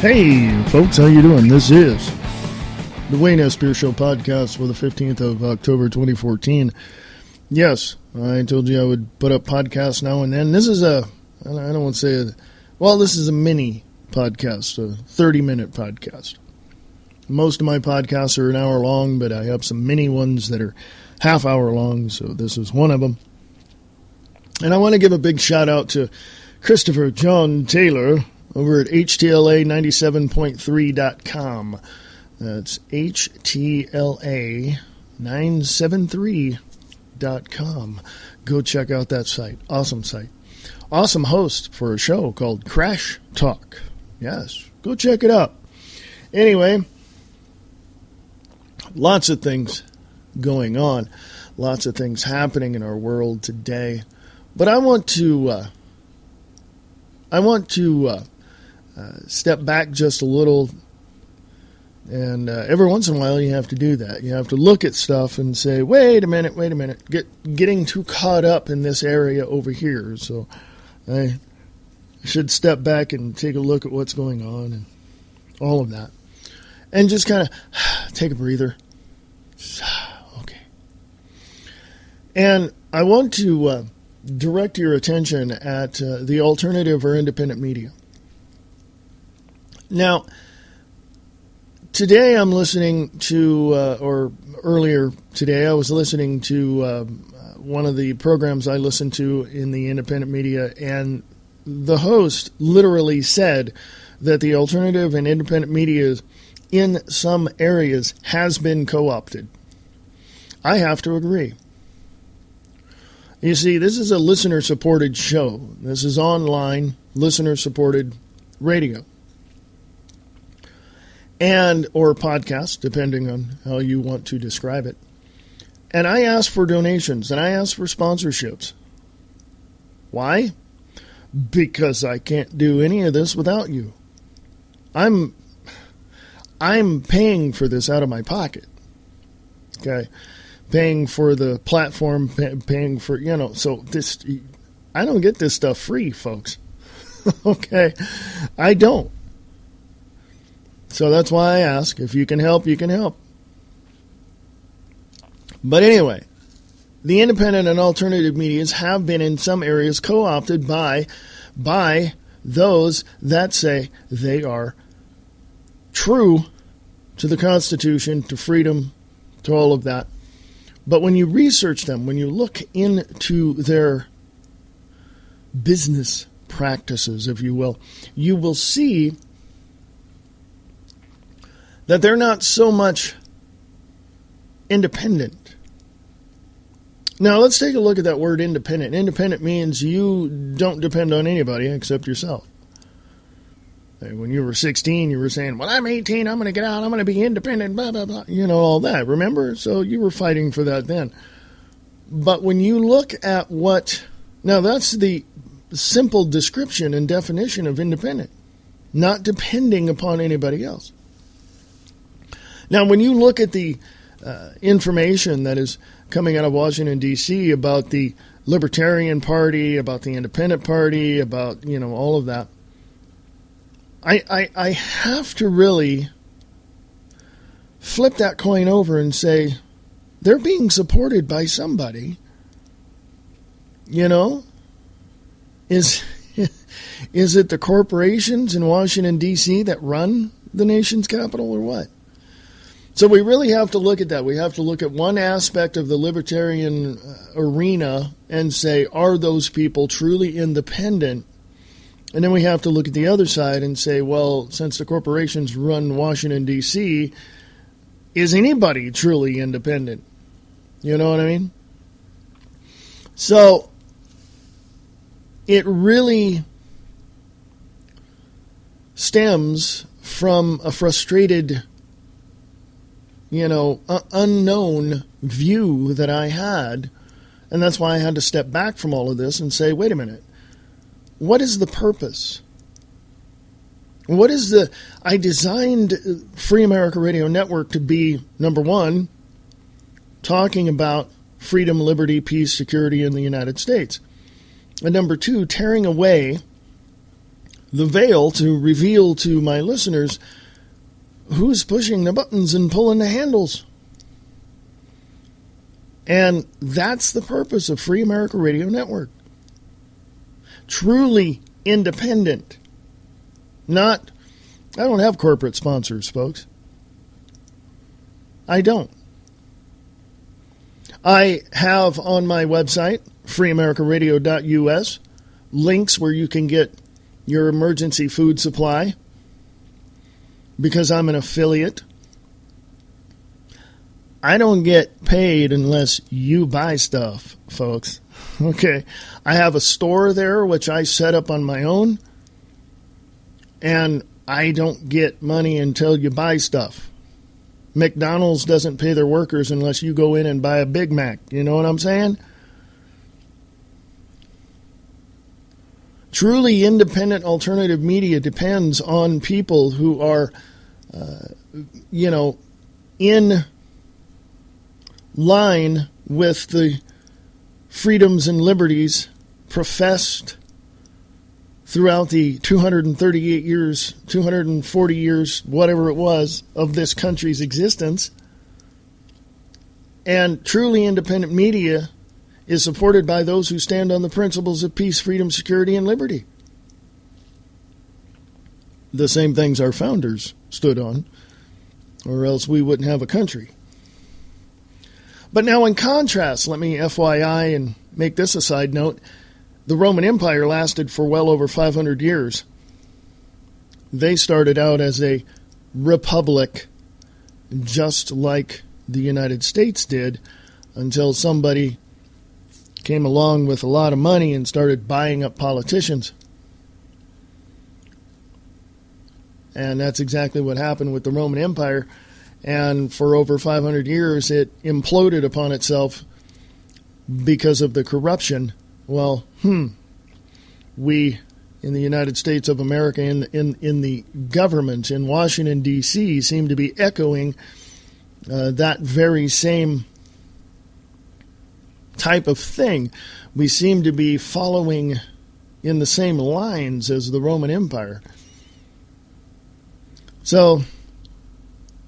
Hey, folks, how you doing? This is the Wayne S. Spear Show podcast for the 15th of October, 2014. Yes, I told you I would put up podcasts now and then. This is I don't want to say, this is a mini podcast, a 30-minute podcast. Most of my podcasts are an hour long, but I have some mini ones that are half hour long, so this is one of them. And I want to give a big shout out to Christopher John Taylor over at HTLA97.3.com. That's HTLA973.com. Go check out that site. Awesome site. Awesome host for a show called Crash Talk. Yes, go check it out. Anyway, lots of things going on. Lots of things happening in our world today. But I want to step back just a little, and every once in a while you have to do that. You have to look at stuff and say, wait a minute, getting too caught up in this area over here. So I should step back and take a look at what's going on and all of that. And just kind of take a breather. Okay. And I want to direct your attention at the alternative or independent media. Now, today I'm listening to, or earlier today, I was listening to one of the programs I listen to in the independent media, and the host literally said that the alternative and independent media in some areas has been co-opted. I have to agree. You see, this is a listener-supported show. This is online, listener-supported radio. And or podcast, depending on how you want to describe it. And I ask for donations, and I ask for sponsorships. Why? Because I can't do any of this without you. I'm paying for this out of my pocket. Okay? Paying for the platform, paying for, so this, I don't get this stuff free, folks. Okay? I don't. So that's why I ask. If you can help, you can help. But anyway, the independent and alternative medias have been in some areas co-opted by those that say they are true to the Constitution, to freedom, to all of that. But when you research them, when you look into their business practices, if you will see that they're not so much independent. Now, let's take a look at that word independent. Independent means you don't depend on anybody except yourself. When you were 16, you were saying, well, I'm 18, I'm going to get out, I'm going to be independent, blah, blah, blah. All that. Remember? So you were fighting for that then. But when you look at now that's the simple description and definition of independent. Not depending upon anybody else. Now, when you look at the information that is coming out of Washington, D.C. about the Libertarian Party, about the Independent Party, about, all of that, I have to really flip that coin over and say, they're being supported by somebody. Is it the corporations in Washington, D.C. that run the nation's capital or what? So we really have to look at that. We have to look at one aspect of the libertarian arena and say, are those people truly independent? And then we have to look at the other side and say, well, since the corporations run Washington, D.C., is anybody truly independent? You know what I mean? So it really stems from a frustrated unknown view that I had. And that's why I had to step back from all of this and say, wait a minute, what is the purpose? I designed Free America Radio Network to be, number one, talking about freedom, liberty, peace, security in the United States. And number two, tearing away the veil to reveal to my listeners who's pushing the buttons and pulling the handles. And that's the purpose of Free America Radio Network. Truly independent. I don't have corporate sponsors, folks. I don't. I have on my website, freeamericaradio.us, links where you can get your emergency food supply because I'm an affiliate. I don't get paid unless you buy stuff, folks. Okay. I have a store there which I set up on my own, and I don't get money until you buy stuff. McDonald's doesn't pay their workers unless you go in and buy a Big Mac. You know what I'm saying? Truly independent alternative media depends on people who are, in line with the freedoms and liberties professed throughout the 238 years, 240 years, whatever it was, of this country's existence. And truly independent media is supported by those who stand on the principles of peace, freedom, security, and liberty. The same things our founders stood on, or else we wouldn't have a country. But now in contrast, let me FYI and make this a side note, the Roman Empire lasted for well over 500 years. They started out as a republic, just like the United States did, until somebody came along with a lot of money and started buying up politicians. And that's exactly what happened with the Roman Empire. And for over 500 years, it imploded upon itself because of the corruption. Well, we in the United States of America, in the government in Washington, D.C., seem to be echoing that very same type of thing. We seem to be following in the same lines as the Roman Empire. So,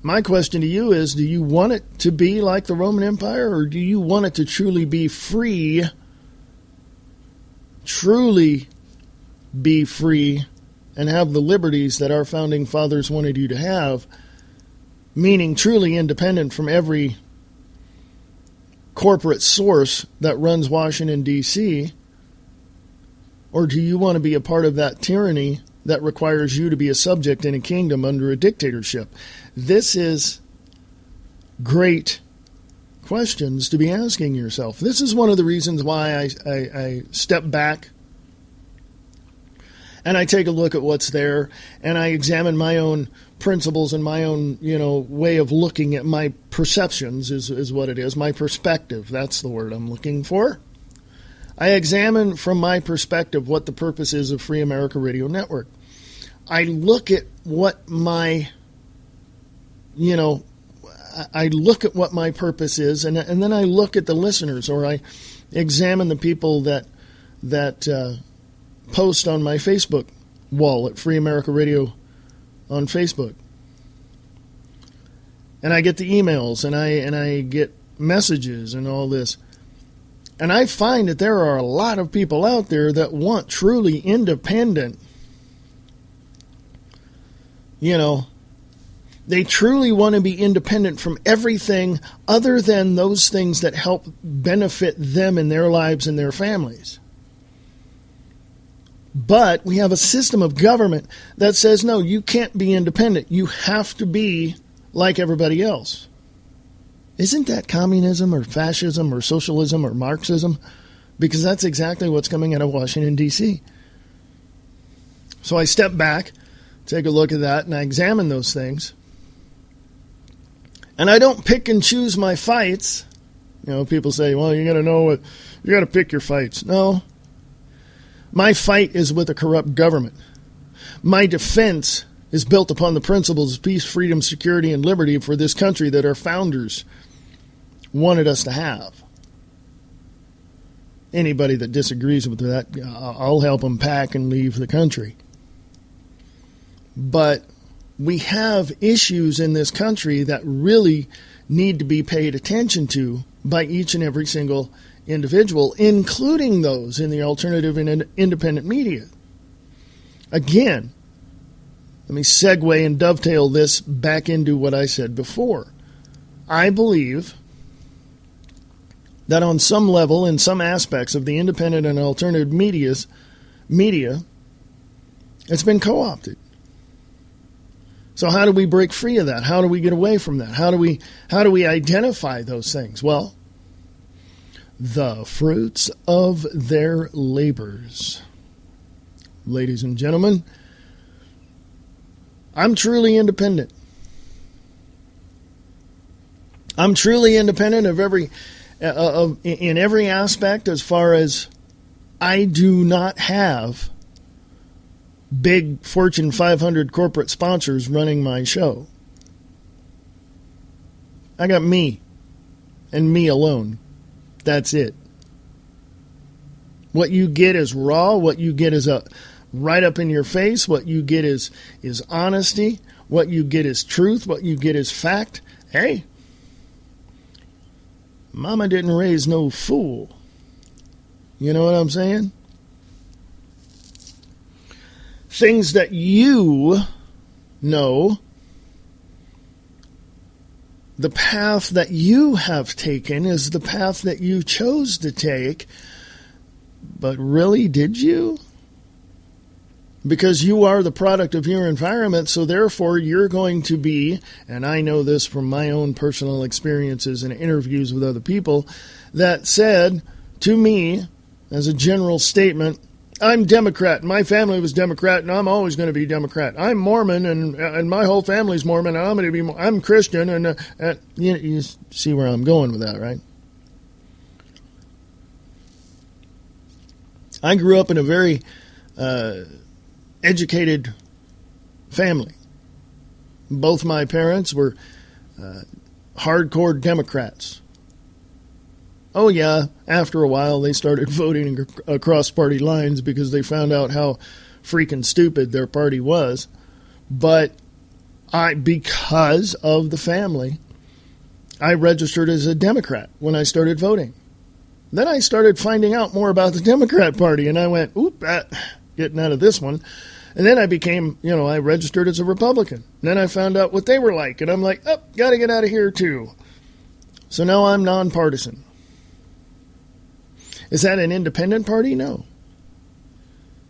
my question to you is, do you want it to be like the Roman Empire, or do you want it to truly be free, and have the liberties that our founding fathers wanted you to have, meaning truly independent from every corporate source that runs Washington, D.C., or do you want to be a part of that tyranny that requires you to be a subject in a kingdom under a dictatorship? This is great questions to be asking yourself. This is one of the reasons why I step back and I take a look at what's there, and I examine my own principles and my own, way of looking at my perceptions is what it is. My perspective, that's the word I'm looking for. I examine from my perspective what the purpose is of Free America Radio Network. I look at what my, I look at what my purpose is, and then I look at the listeners, or I examine the people that post on my Facebook wall at Free America Radio on Facebook. And I get the emails, and I get messages and all this. And I find that there are a lot of people out there that want truly independent, they truly want to be independent from everything other than those things that help benefit them in their lives and their families. But we have a system of government that says, no, you can't be independent. You have to be like everybody else. Isn't that communism or fascism or socialism or Marxism? Because that's exactly what's coming out of Washington, D.C. So I step back, take a look at that, and I examine those things. And I don't pick and choose my fights. People say, well, you got to pick your fights. No. My fight is with a corrupt government. My defense is built upon the principles of peace, freedom, security, and liberty for this country that our founders wanted us to have. Anybody that disagrees with that, I'll help them pack and leave the country. But we have issues in this country that really need to be paid attention to by each and every single individual, including those in the alternative and independent media. Again, let me segue and dovetail this back into what I said before. I believe that on some level, in some aspects of the independent and alternative media, it's been co-opted. So how do we break free of that? How do we get away from that? How do we identify those things? Well, the fruits of their labors. Ladies and gentlemen, I'm truly independent. I'm truly independent in every aspect, as far as I do not have big Fortune 500 corporate sponsors running my show. I got me and me alone. That's it. What you get is raw. What you get is right up in your face. What you get is honesty. What you get is truth. What you get is fact. Hey, mama didn't raise no fool. You know what I'm saying? Things that you know, the path that you have taken is the path that you chose to take. But really, did you? Because you are the product of your environment, so therefore you're going to be, and I know this from my own personal experiences and interviews with other people, that said to me, as a general statement, I'm Democrat, my family was Democrat, and I'm always going to be Democrat. I'm Mormon, and my whole family's Mormon, and I'm Christian, and you see where I'm going with that, right? I grew up in a very educated family. Both my parents were hardcore Democrats. Oh yeah, after a while they started voting across party lines because they found out how freaking stupid their party was. But because of the family, I registered as a Democrat when I started voting. Then I started finding out more about the Democrat Party, and I went, oop, getting out of this one. And then I became, I registered as a Republican. And then I found out what they were like, and I'm like, got to get out of here too. So now I'm nonpartisan. Is that an independent party? No.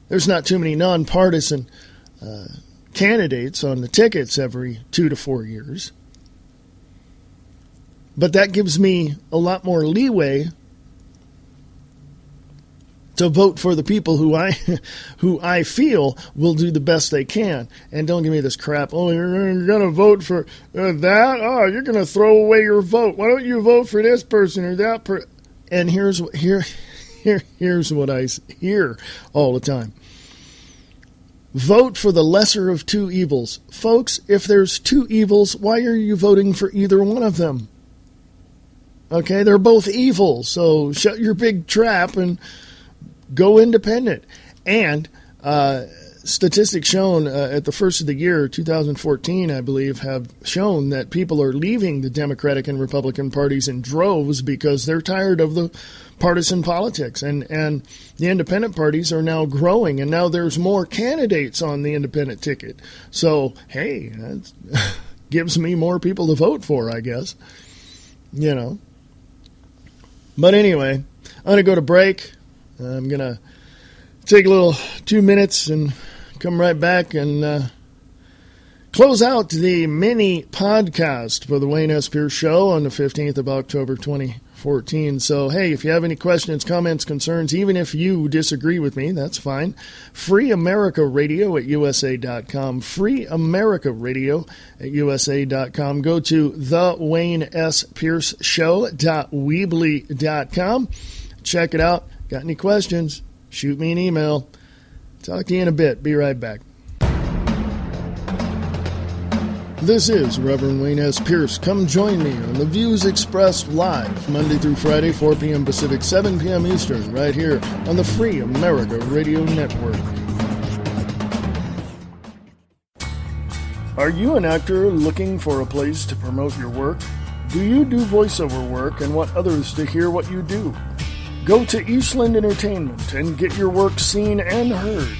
There's not too many nonpartisan candidates on the tickets every 2 to 4 years. But that gives me a lot more leeway to vote for the people who I feel will do the best they can. And don't give me this crap, you're going to vote for that? Oh, you're going to throw away your vote. Why don't you vote for this person or that person? And here's what I hear all the time. Vote for the lesser of two evils. Folks, if there's two evils, why are you voting for either one of them? Okay, they're both evil, so shut your big trap and go independent. And statistics shown at the first of the year, 2014, I believe, have shown that people are leaving the Democratic and Republican parties in droves because they're tired of the partisan politics. And the independent parties are now growing, and now there's more candidates on the independent ticket. So, hey, that gives me more people to vote for, I guess. But anyway, I'm going to go to break. I'm going to take a little 2 minutes and come right back and close out the mini podcast for the Wayne S. Pierce Show on the 15th of October, 2014. So, hey, if you have any questions, comments, concerns, even if you disagree with me, that's fine. Free America Radio at USA.com. Free America Radio at USA.com. Go to thewaynesPierceShow.weebly.com. Check it out. Got any questions? Shoot me an email. Talk to you in a bit. Be right back. This is Reverend Wayne S. Pierce. Come join me on The Views Expressed live, Monday through Friday, 4 p.m. Pacific, 7 p.m. Eastern, right here on the Free America Radio Network. Are you an actor looking for a place to promote your work? Do you do voiceover work and want others to hear what you do? Go to Eastland Entertainment and get your work seen and heard.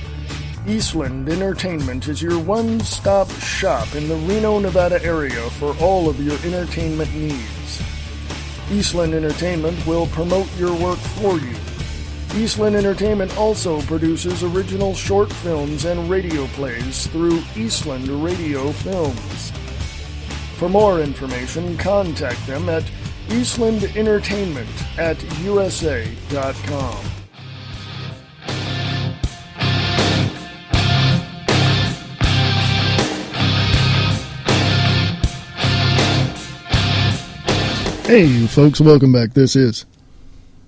Eastland Entertainment is your one-stop shop in the Reno, Nevada area for all of your entertainment needs. Eastland Entertainment will promote your work for you. Eastland Entertainment also produces original short films and radio plays through Eastland Radio Films. For more information, contact them at eastlandentertainment@usa.com. Hey, you folks, welcome back. This is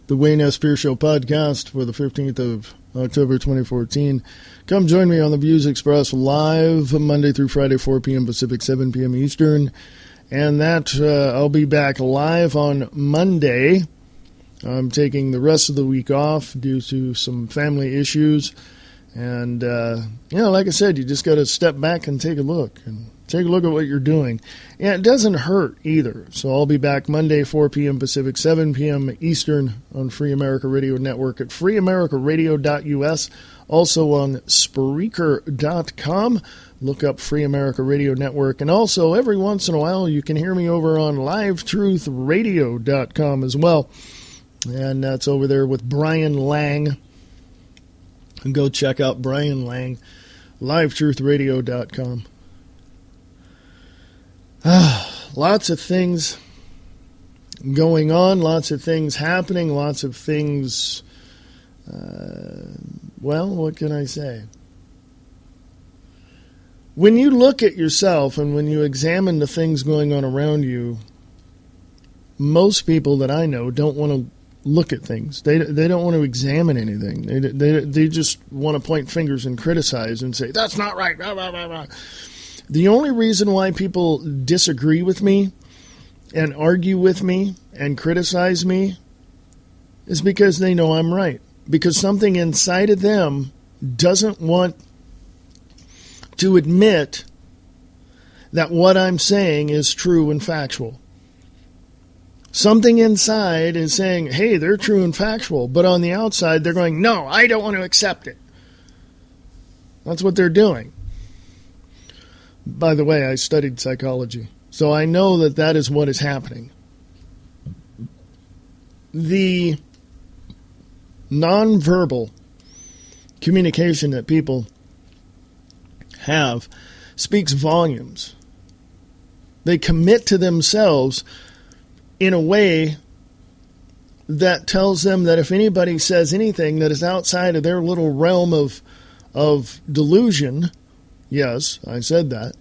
the Wayne S. Spear Show podcast for the 15th of October, 2014. Come join me on the Views Express live Monday through Friday, 4 p.m. Pacific, 7 p.m. Eastern. And that I'll be back live on Monday. I'm taking the rest of the week off due to some family issues. And, like I said, you just got to step back and take a look. And take a look at what you're doing. And it doesn't hurt either. So I'll be back Monday, 4 p.m. Pacific, 7 p.m. Eastern on Free America Radio Network at freeamericaradio.us. Also on Spreaker.com. Look up Free America Radio Network. And also, every once in a while, you can hear me over on LiveTruthRadio.com as well. And that's over there with Brian Lang. And go check out Brian Lang, LiveTruthRadio.com. Lots of things going on, lots of things happening, lots of things, what can I say? When you look at yourself and when you examine the things going on around you, most people that I know don't want to look at things. They don't want to examine anything. They just want to point fingers and criticize and say, that's not right, blah, blah, blah, blah. The only reason why people disagree with me and argue with me and criticize me is because they know I'm right. Because something inside of them doesn't want to admit that what I'm saying is true and factual. Something inside is saying, hey, they're true and factual. But on the outside, they're going, no, I don't want to accept it. That's what they're doing. By the way, I studied psychology, so I know that that is what is happening. The nonverbal communication that people have speaks volumes. They commit to themselves in a way that tells them that if anybody says anything that is outside of their little realm of delusion, yes, I said that,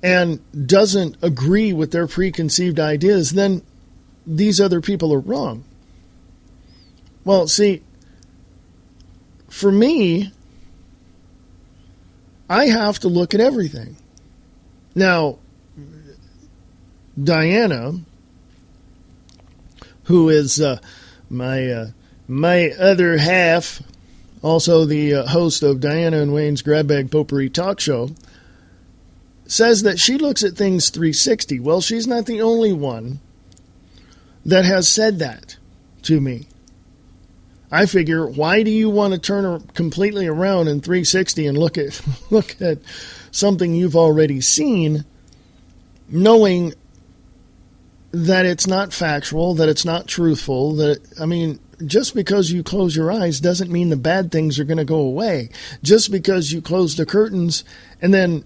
and doesn't agree with their preconceived ideas, then these other people are wrong. Well, see, for me, I have to look at everything. Now, Diana, who is my other half, also the host of Diana and Wayne's Grab Bag Potpourri Talk Show, says that she looks at things 360. Well, she's not the only one that has said that to me. I figure, why do you want to turn completely around in 360 and look at something you've already seen, knowing that it's not factual, that it's not truthful, just because you close your eyes doesn't mean the bad things are going to go away. Just because you close the curtains and then,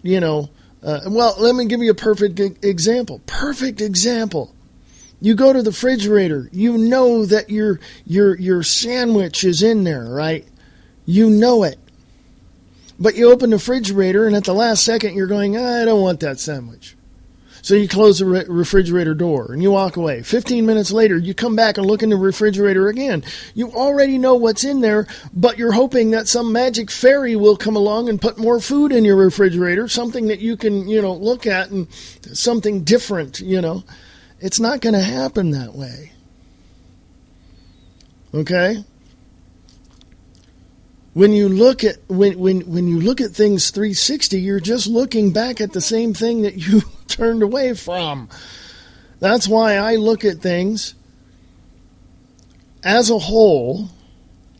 let me give you a perfect example. Perfect example. You go to the refrigerator. You know that your sandwich is in there, right? You know it. But you open the refrigerator and at the last second you're going, I don't want that sandwich. So you close the refrigerator door and you walk away. 15 minutes later, you come back and look in the refrigerator again. You already know what's in there, but you're hoping that some magic fairy will come along and put more food in your refrigerator, something that you can, look at and something different, It's not going to happen that way. Okay? When you look at when you look at things 360, you're just looking back at the same thing that you turned away from. That's why I look at things as a whole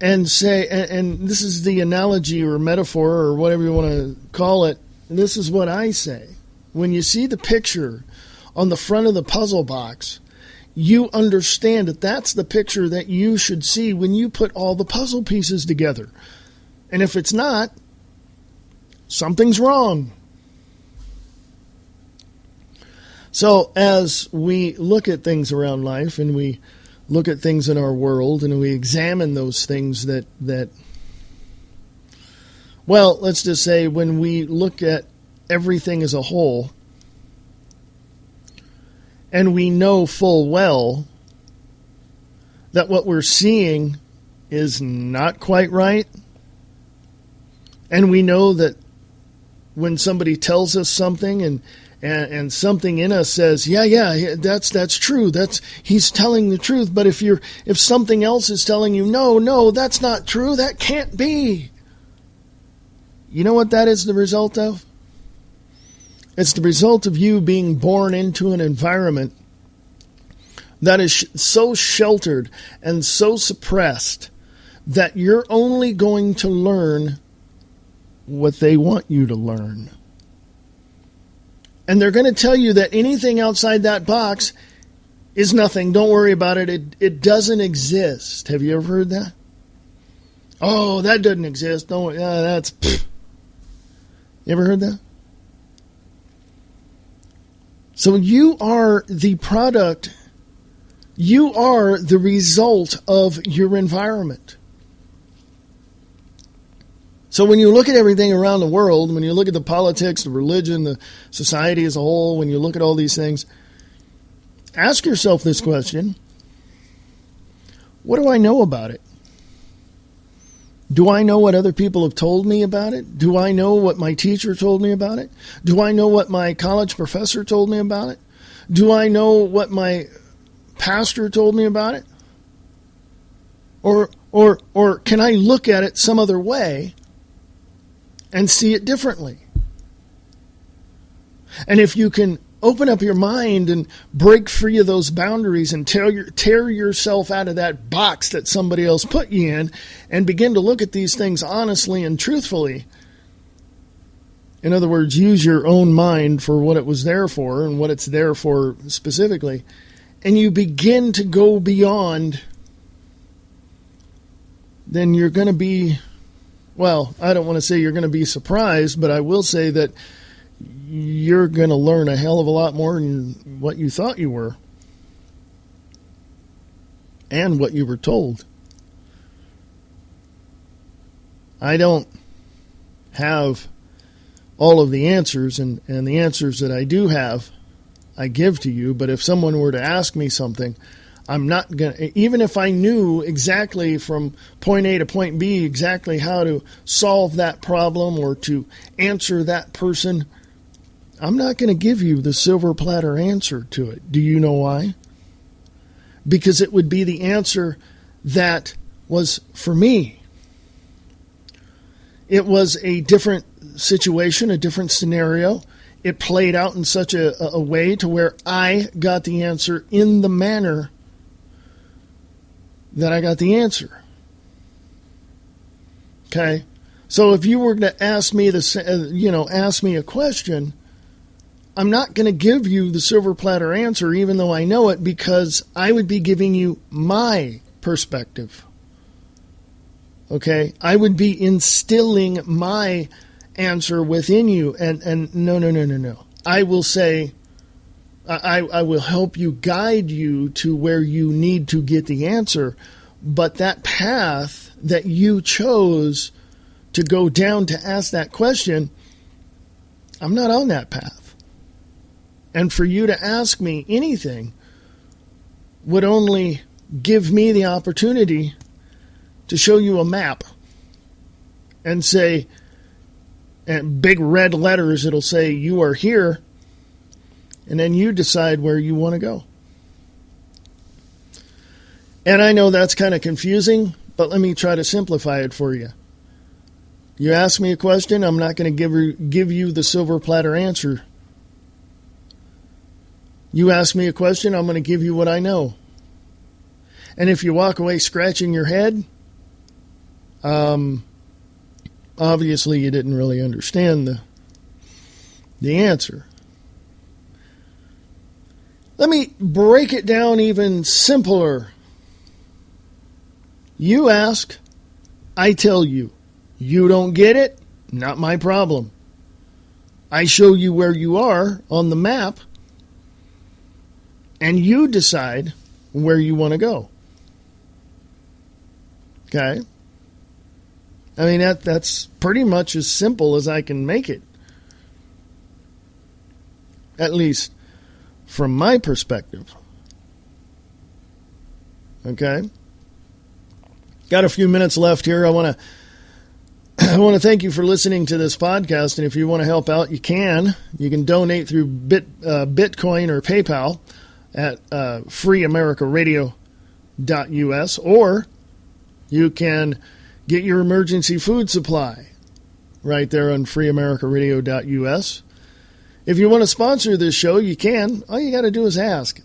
and say, and this is the analogy or metaphor or whatever you want to call it. This is what I say. When you see the picture on the front of the puzzle box, you understand that that's the picture that you should see when you put all the puzzle pieces together. And if it's not, something's wrong. So as we look at things around life and we look at things in our world and we examine those things that well, let's just say when we look at everything as a whole and we know full well that what we're seeing is not quite right, and we know that when somebody tells us something and something in us says, yeah, that's true. He's telling the truth. But if something else is telling you, no, that's not true. That can't be. You know what that is the result of? It's the result of you being born into an environment that is so sheltered and so suppressed that you're only going to learn what they want you to learn. And they're going to tell you that anything outside that box is nothing. Don't worry about it. It doesn't exist. Have you ever heard that? Oh, that doesn't exist. Don't. That's. Pfft. You ever heard that? So you are the product. You are the result of your environment. So when you look at everything around the world, when you look at the politics, the religion, the society as a whole, when you look at all these things, ask yourself this question: what do I know about it? Do I know what other people have told me about it? Do I know what my teacher told me about it? Do I know what my college professor told me about it? Do I know what my pastor told me about it? Or can I look at it some other way and see it differently? And if you can open up your mind and break free of those boundaries and tear yourself out of that box that somebody else put you in and begin to look at these things honestly and truthfully, in other words, use your own mind for what it was there for and what it's there for specifically, and you begin to go beyond, then you're going to be, well, I don't want to say you're going to be surprised, but I will say that you're going to learn a hell of a lot more than what you thought you were and what you were told. I don't have all of the answers, and the answers that I do have, I give to you. But if someone were to ask me something, I'm not going to, even if I knew exactly from point A to point B exactly how to solve that problem or to answer that person, I'm not going to give you the silver platter answer to it. Do you know why? Because it would be the answer that was for me. It was a different situation, a different scenario. It played out in such a way to where I got the answer in the manner that I got the answer. Okay? So if you were to ask me ask me a question, I'm not going to give you the silver platter answer even though I know it, because I would be giving you my perspective. Okay? I would be instilling my answer within you, and no. I will say, I will help you, guide you to where you need to get the answer, but that path that you chose to go down to ask that question, I'm not on that path. And for you to ask me anything would only give me the opportunity to show you a map and say, in big red letters, it'll say, you are here, and then you decide where you want to go. And I know that's kind of confusing, but let me try to simplify it for you. You ask me a question, I'm not going to give you the silver platter answer. You ask me a question, I'm going to give you what I know. And if you walk away scratching your head, obviously you didn't really understand the answer. Let me break it down even simpler. You ask, I tell you. You don't get it? Not my problem. I show you where you are on the map, and you decide where you want to go. Okay? I mean, that's pretty much as simple as I can make it. At least from my perspective. Okay? Got a few minutes left here. I want to thank you for listening to this podcast, and if you want to help out, you can. You can donate through Bitcoin or PayPal at freeamericaradio.us, or you can get your emergency food supply right there on freeamericaradio.us. If you want to sponsor this show, you can. All you got to do is ask.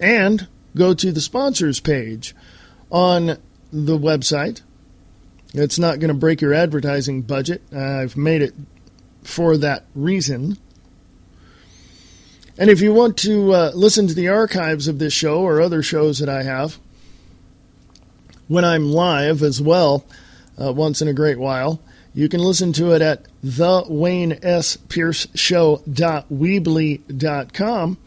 And go to the sponsors page on the website. It's not going to break your advertising budget. I've made it for that reason. And if you want to listen to the archives of this show or other shows that I have, when I'm live as well, once in a great while, you can listen to it at thewaynespearceshow.weebly.com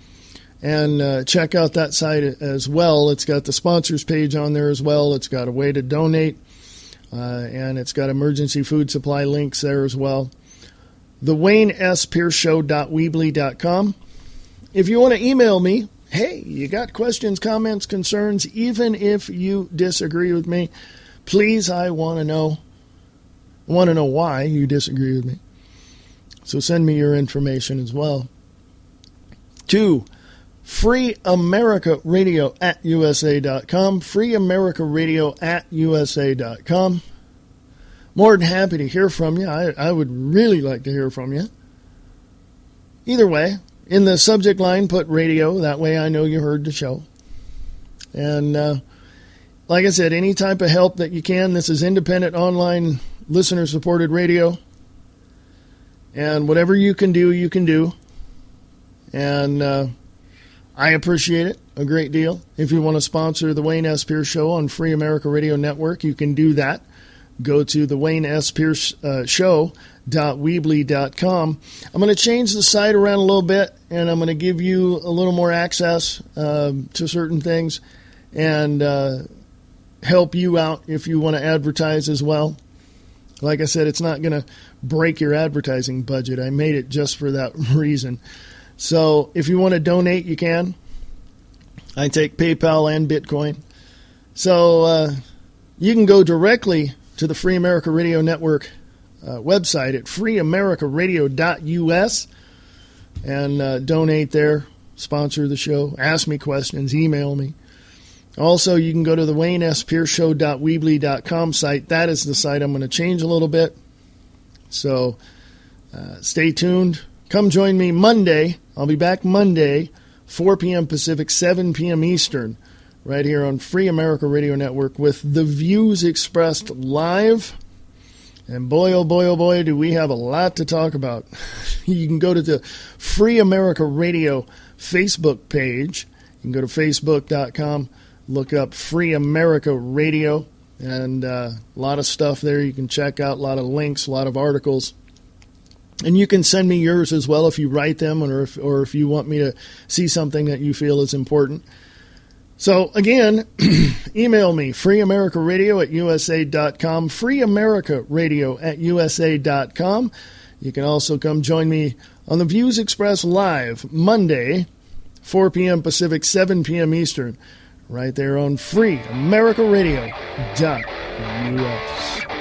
and check out that site as well. It's got the sponsors page on there as well. It's got a way to donate, and it's got emergency food supply links there as well. thewaynespearceshow.weebly.com. If you want to email me, hey, you got questions, comments, concerns, even if you disagree with me, please, I want to know. I want to know why you disagree with me. So send me your information as well. To freeamericaradio@usa.com, freeamericaradio@usa.com. More than happy to hear from you. I would really like to hear from you. Either way, in the subject line, put radio. That way I know you heard the show. And like I said, any type of help that you can. This is independent, online, listener-supported radio. And whatever you can do, you can do. And I appreciate it a great deal. If you want to sponsor the Wayne S. Pierce Show on Free America Radio Network, you can do that. Go to the Wayne S. Pierce Show.weebly.com. I'm going to change the site around a little bit, and I'm going to give you a little more access to certain things and help you out if you want to advertise as well. Like I said, it's not going to break your advertising budget. I made it just for that reason. So if you want to donate, you can. I take PayPal and Bitcoin. So you can go directly to the Free America Radio Network website at freeamericaradio.us and donate there, sponsor the show, ask me questions, email me. Also, you can go to the Wayne S. Pierce Show.weebly.com site. That is the site I'm going to change a little bit. So stay tuned. Come join me Monday. I'll be back Monday, 4 p.m. Pacific, 7 p.m. Eastern, right here on Free America Radio Network with the views expressed live. And boy, oh boy, do we have a lot to talk about. You can go to the Free America Radio Facebook page. You can go to facebook.com, look up Free America Radio, and a lot of stuff there you can check out, a lot of links, a lot of articles. And you can send me yours as well if you write them or if you want me to see something that you feel is important. So, again, email me, freeamericaradio@usa.com, freeamericaradio@usa.com. You can also come join me on the Views Express Live, Monday, 4 p.m. Pacific, 7 p.m. Eastern, right there on freeamericaradio.us.